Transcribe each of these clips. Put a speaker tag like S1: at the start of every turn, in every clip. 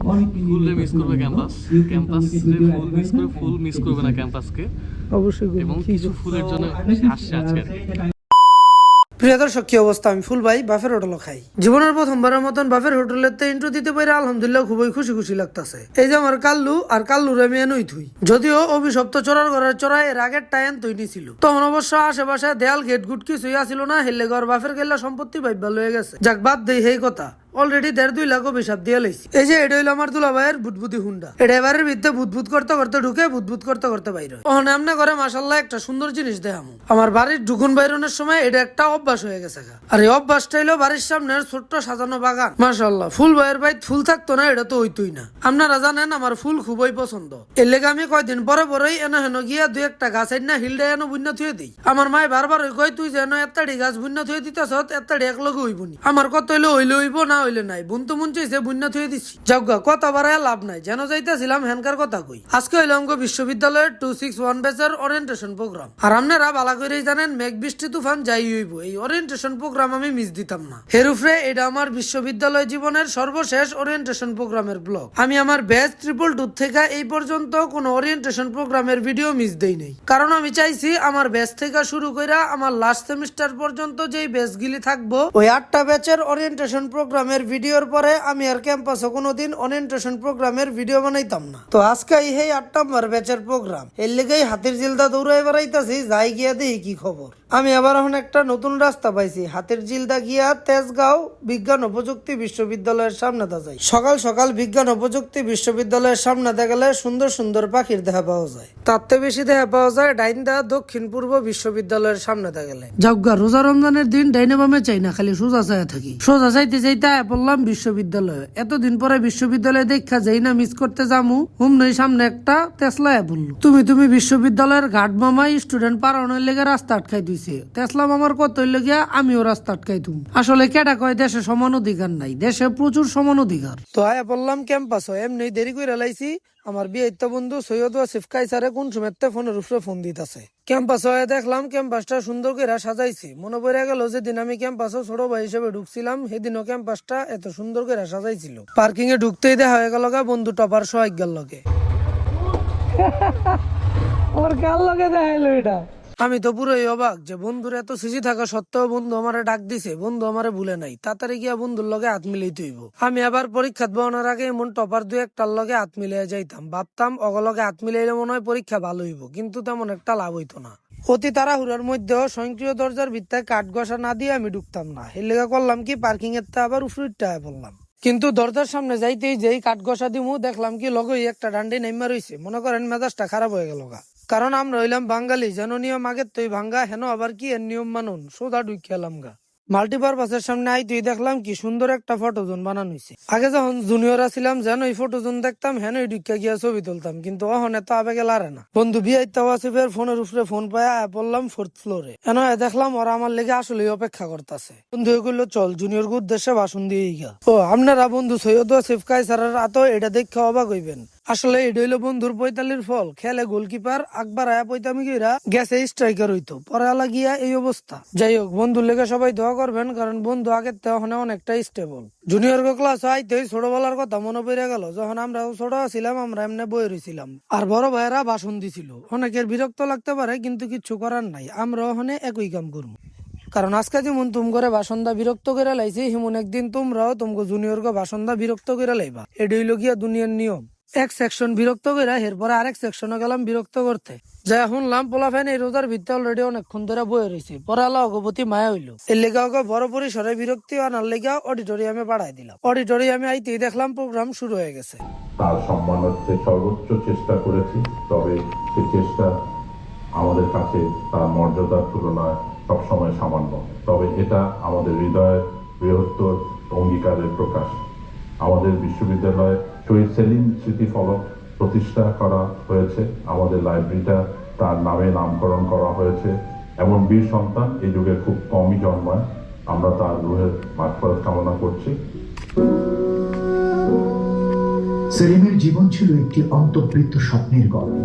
S1: ফুল miss করবে campus, ফুল miss করবে না ক্যাম্পাসকে অবশ্যই, এবং কিছু ফুলের জন্য আসছে আজকে।
S2: প্রিয় দর্শক, কি অবস্থা? আমি ফুল ভাই বাফের হোটেল খাই। জীবনের প্রথমবারের মতন বাফের হোটেলের ইন্ট্রো দিতে পারে আলহামদুলিল্লাহ খুবই খুশি লাগতেছে। এই যে আমার কাল্লু আর কাল্লুর আমি এনই থুই, যদিও অভিশপ্ত চোরার ঘরের চোরা এর আগের টাইম তৈরি ছিল, তখন অবশ্য আশেপাশে দেয়াল গেট গুট কিছুই আসিল না। হেললে ঘর বাফের গেল্লা সম্পত্তি ভাইবা লয়ে গেছে। যাক, বাদ দেই সেই কথা। অলরেডি 1.5-2 লাখ অভিশাপ দিয়ে লাইছি। এই যে এটা হইলো আমার দুলা ভাইয়ের বুদবুদি হুন্ডা। এটা এবারের ভিতরে বুদবুদ করতে ঢুকে বুদবুদ করতে বাইরে হয়। ওখানে আমনে করে মাশাআল্লাহ একটা সুন্দর জিনিস দেখামু। আমার বাড়ির ঢুকুন বাইরনের সময় এটা একটা অভ্যাস হয়ে গেছে। আর এই অভ্যাসটা হইলো বাড়ির সামনে ছোট্ট সাজানো বাগান। মাশাআল্লাহ, ফুল ভাইয়ের বাইত ফুল থাকতো না এটা তো হইতোই না। আপনারা জানেন আমার ফুল খুবই পছন্দ। এর লেগে আমি কয়দিন পরেই এনে হেন গিয়া 2-1টা গাছ না হিলডে এনে বুন্য থুয়ে দিই। আমার মায় বারবার কয়, তুই যেন এত্তাড়ি গাছ বুন্য থুয়ে দিতেছ, এত্তাড়ি এক লগে হইবনি। আমার কত হইলে হইব, না হইলে নাই। বুনতো মন চাইছে বুন্য থুয়ে দিচ্ছি। যাওগা, কথা বাড়ায় লাভ নাই। যেন যাইতেছিলাম হেনকার কথা কই। আজকে হইলো অঙ্গ বিশ্ববিদ্যালয়ের 261 ব্যাচের ওরিয়েন্টেশন প্রোগ্রাম। আর আপনারা ভালো করেই জানেন মেঘ বৃষ্টি তুফান যাই হইব, এই ওরিয়েন্টেশন প্রোগ্রাম আমি মিস দিতাম না। হেরুফরে এটা আমার বিশ্ববিদ্যালয় জীবনের সর্বশেষ ওরিয়েন্টেশন প্রোগ্রামের ব্লগ। আমি আমার ব্যাচ 222 থেকে এই পর্যন্ত কোন ওরিয়েন্টেশন প্রোগ্রামের ভিডিও মিস দেই নাই, কারণ আমি চাইছি আমার ব্যাচ থেকে শুরু কইরা আমার লাস্ট সেমিস্টার পর্যন্ত যেই ব্যাচগুলি থাকবো, ওই 8টা ব্যাচের ওরিয়েন্টেশন প্রোগ্রামের ভিডিওর পরে আমি আর ক্যাম্পাসে কোনোদিন ওরিয়েন্টেশন প্রোগ্রামের ভিডিও বানাইতাম না। তো আজকে এই 8 নম্বর ব্যাচের প্রোগ্রাম, এর লেগেই হাতির জিলদা দৌড়াই বেড়াইতাছি। যাই গিয়া দেখি কি খবর। আমি আবার এখন একটা নতুন রাস্তা পাইছি। হাতির জিলদা গিয়া তেজগাঁও বিজ্ঞান ও প্রযুক্তি বিশ্ববিদ্যালয়ের সামনে দা যাই। সকাল সকাল বিজ্ঞান ও প্রযুক্তি বিশ্ববিদ্যালয়ের সামনে দা গেলে সুন্দর সুন্দর পাখির দেখা পাওয়া যায়। তাতে বেশি দেখা পাওয়া যায় ডাইনদা দক্ষিণ পূর্ব বিশ্ববিদ্যালয়ের সামনে দা গেলে। যাওগা, রোজা রমজানের দিন ডাইনে বামে চাই না, খালি সোজা চাইয়া থাকি। সোজা চাইতে পড়লাম বিশ্ববিদ্যালয়ে। এতদিন পরে বিশ্ববিদ্যালয়ে দেখা যাই না, মিস করতে যামু। হুমনই সামনে একটা তেসলা বললো, তুমি বিশ্ববিদ্যালয়ের ঘাট মামাই স্টুডেন্ট পারানোর লেগে রাস্তা আটকাই দিছে। তেসলা মামার কত লেগে আমিও রাস্তা আটকাই তুম। আসলে কেটা কয় দেশে সমান অধিকার নাই, দেশে প্রচুর সমান অধিকার। তো আয়া বললাম ক্যাম্পাস, এমনি দেরি করে লাইছি। আমার বিয়েতে বন্ধু সৈয়দ ওয়াসিফ কাইসারে কোন সময় ফোনের উপরে ফোন দিতেছে। ক্যাম্পাস হয়ে দেখলাম ক্যাম্পাসটা সুন্দর করে সাজাইছে। মনে পড়ে গেল যেদিন আমি ক্যাম্পাসে ছোট ভাই হিসেবে ঢুকছিলাম, সেদিনও ক্যাম্পাসটা এত সুন্দর করে সাজাইছিল। পার্কিং এ ঢুকতেই দেখা হয়ে গেল বন্ধু টপার সোহাগ্যার লগে। ওর কার লগে দেখাইলো এটা? আমি তো পুরোই অবাক যে বন্ধুর এত সিজি থাকা সত্ত্বেও বন্ধু আমারে ডাক দিছে। বন্ধু আমারে ভুলে নাই। তাড়াতাড়ি গিয়া বন্ধুর লগে হাত মিলাই হইব। আমি আবার পরীক্ষাত বনার আগে এমন টপার 2-1টার লগে হাত মিলাই যাইতাম। ভাবতাম অগলগে হাত মিলাইলে মনে হয় পরীক্ষা ভালো হইব, কিন্তু তেমন একটা লাভ হইতো না। অতি তাড়াহুড়ার মধ্যেও স্বয়ংক্রিয় দরজার ভিতরে কাঠ ঘষা না দিয়ে আমি ঢুকতাম না। এর লেগা করলাম কি, পার্কিং এর তা আবার উফরিটা বললাম। কিন্তু দরজার সামনে যাইতেই যেই কাঠ ঘষা দিমু, দেখলাম কি লগই একটা ডান্ডি নেমা রইছে। মনে করেন মেজাজটা খারাপ হয়ে গেল গা। কারণ আমরা হইলাম বাঙালি, যেন নিয়ম আগের তুই ভাঙ্গা, হেন আবার কি এর নিয়ম মানুন, সোজা ঢুক খেলাম গা। মাল্টিপারপাসের সামনে আইতেই দেখলাম কি সুন্দর একটা ফটো জোন বানানো হয়েছে। আগে যখন জুনিয়র ছিলাম যেন এই ফটো জোন দেখতাম, হেন ঢুকা গিয়া ছবি তুলতাম, কিন্তু অহন এত আবেগে লারে না। বন্ধু বিয়াইতে ওয়াসিফের ফোনের উপরে ফোন পায় পড়লাম 4th ফ্লোরে। এন দেখলাম ওরা আমার লেগে আসলে অপেক্ষা করতেছে। বন্ধু এগুলো চল জুনিয়র উদ্দেশ্যে ভাষণ দিয়ে গা। ও আপনারা বন্ধু সৈয়দ ওয়াসিফ কাইসারের আতো এটা দেখে অবাক হইবেন। আসলে এটা হইলো বন্ধুর 45 ফল। খেলে গোলকিপার আকবর আয়া পৈতামি গিরা গেছে স্ট্রাইকার হইতো, পরে লাগিয়া এই অবস্থা। যাই হোক, বন্ধুর লেগে সবাই দোয়া করবেন, কারণ বন্ধু আগের থেকে অনেকটা স্টেবল। জুনিয়র ক্লাস আইতে ছোটবেলার কথা মনে পড়ে গেল। যখন আমরা ছোট ছিলাম আমরা এমনি বই রইছিলাম, আর বড় ভাইয়েরা ভাষণ দিছিল। অনেকের বিরক্ত লাগতে পারে, কিন্তু কিচ্ছু করার নাই, আমরা ওখানে একই কাম করবো। কারণ আজকে যেমন তুম করে বাসন্দা বিরক্ত করে লাইছি, সেমন একদিন তোমরাও তোমাকে জুনিয়র কে বাসন্দা বিরক্ত করে লাইবা। এটা হইল গিয়া দুনিয়ার নিয়ম। এক সেকশন বিরক্ত করে এরপরে আরেক সেকশনে গেলাম বিরক্ত করতে। যা শুনলাম পোলা ফ্যান এই রোজার ভিতরে অলরেডি অনেকক্ষণ ধরে বয়ে রয়েছে। পরে আল্লাহ অগপতি মায়া হইলো। এর লেগা ওকে বড় পরিসরে বিরক্তি আনার লেগা অডিটোরিয়ামে পাঠাই দিলাম। অডিটোরিয়ামে আইতেই দেখলাম প্রোগ্রাম শুরু হয়ে গেছে।
S3: তার সম্মানার্থে সর্বোচ্চ চেষ্টা করেছি, তবে সে চেষ্টা আমাদের কাছে তার মর্যাদার তুলনায় সবসময় সামান্য। তবে এটা আমাদের হৃদয়ের বৃহত্তর অঙ্গীকারের প্রকাশ। আমাদের বিশ্ববিদ্যালয়ে শহীদ সেলিম স্মৃতিফলক প্রতিষ্ঠা করা হয়েছে। আমাদের লাইব্রেরিটা তার নামে নামকরণ করা হয়েছে। এমন বীর সন্তান এই যুগে খুব কমই জন্মায়। আমরা তার রুহের মাগফিরাত কামনা করছি।
S4: সেলিমের জীবন ছিল একটি অন্তর্বৃত্ত স্বপ্নের গল্প।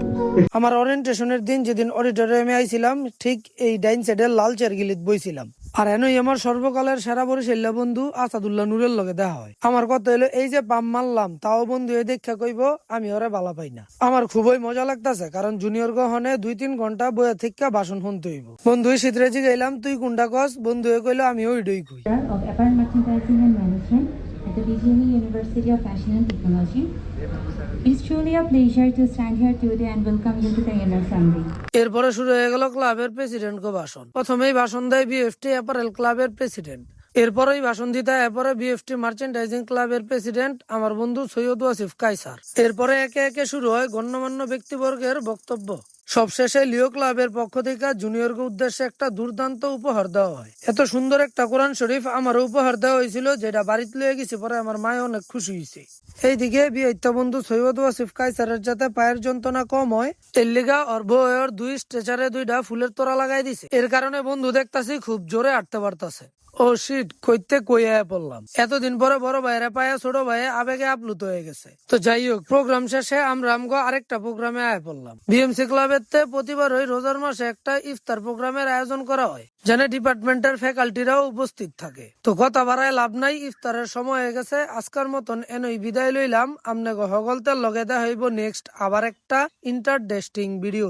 S2: আমার ওরিয়েন্টেশনের দিন যেদিন অডিটোরিয়ামে আইছিলাম, ঠিক এই ডাইন সাইডে লাল চেয়ার গিলিত বইছিলাম। আর এনই আমার সর্বকালের সেরা বরিশাল্লা বন্ধু আসাদুল্লাহ নূরের লগে দেখা হয়। আমার কথা হলো এই যে পাম মারলাম তাও বন্ধু এই দেখা কইব আমি ওরে বালা পাই না। আমার খুবই মজা লাগতাছে কারণ জুনিয়র গহনে 2-3 ঘন্টা বইয়া থেকে ভাষণ শুনতে হইব। বন্ধু শীতরে জিগাইলাম তুই কোনটা কস, বন্ধু কইলো আমি ওইটাই কই।
S5: Of Apparel Merchandising and Management at the BGME University of Fashion and Technology. It's truly a pleasure to stand here today and welcome you to the inner family.
S2: এরপরে শুরু হয়ে গেল ক্লাবের প্রেসিডেন্ট কো ভাষণ। প্রথমেই ভাষণ দেয় বিএফটি অ্যাপারেল ক্লাবের প্রেসিডেন্ট। এরপরেই ভাষণ দিতে এরপরে বিএফটি মার্চেন্ডাইজিং ক্লাবের প্রেসিডেন্ট আমার বন্ধু সৈয়দ ওয়াসিফ কায়সার। এরপরে একে একে শুরু হয় গণ্যমান্য ব্যক্তিবর্গের বক্তব্য। সবশেষে লিও ক্লাবের পক্ষ থেকে জুনিয়রকে উদ্দেশ্যে একটা দুর্দান্ত উপহার দেওয়া হয়। এত সুন্দর একটা কোরআন শরীফ আমার উপহার দেওয়া হয়েছিল যেটা বাড়িতে লয়ে গেছি, পরে আমার মায় অনেক খুশি হয়েছে। এইদিকে বিয়েটা বন্ধু সৈয়দ ওয়াসিফ কায়সারের যাতে পায়ের যন্ত্রণা কম হয় এর লিগা ওর বউয়ের 2 স্ট্রেচারে 2টা ফুলের তোড়া লাগাই দিছে। এর কারণে বন্ধু দেখতাছি খুব জোরে হাঁটতে পারতাছে। ও শিট, কইতে কইয়া পড়লাম। এতদিন পরে বড় ভাইয়েরা পায়ে ছোট ভাইয়ে আবেগে আপ্লুত হয়ে গেছে। তো যাই হোক, প্রোগ্রাম শেষে আমরা আমগো আরেকটা প্রোগ্রামে আয় পড়লাম। বিএমসি ক্লাবের প্রতিবারই রোজার মাসে একটা ইফতার প্রোগ্রামের আয়োজন করা হয়, যেখানে ডিপার্টমেন্টের ফ্যাকাল্টিরাও উপস্থিত থাকে। তো কথা বাড়ায় লাভ নাই, ইফতারের সময় হয়ে গেছে। আজকের মতন এনই বিদায় লইলাম। আমনেগো হগলতের লগে দেখা হইব নেক্সট আবার একটা ইন্টারেস্টিং ভিডিও।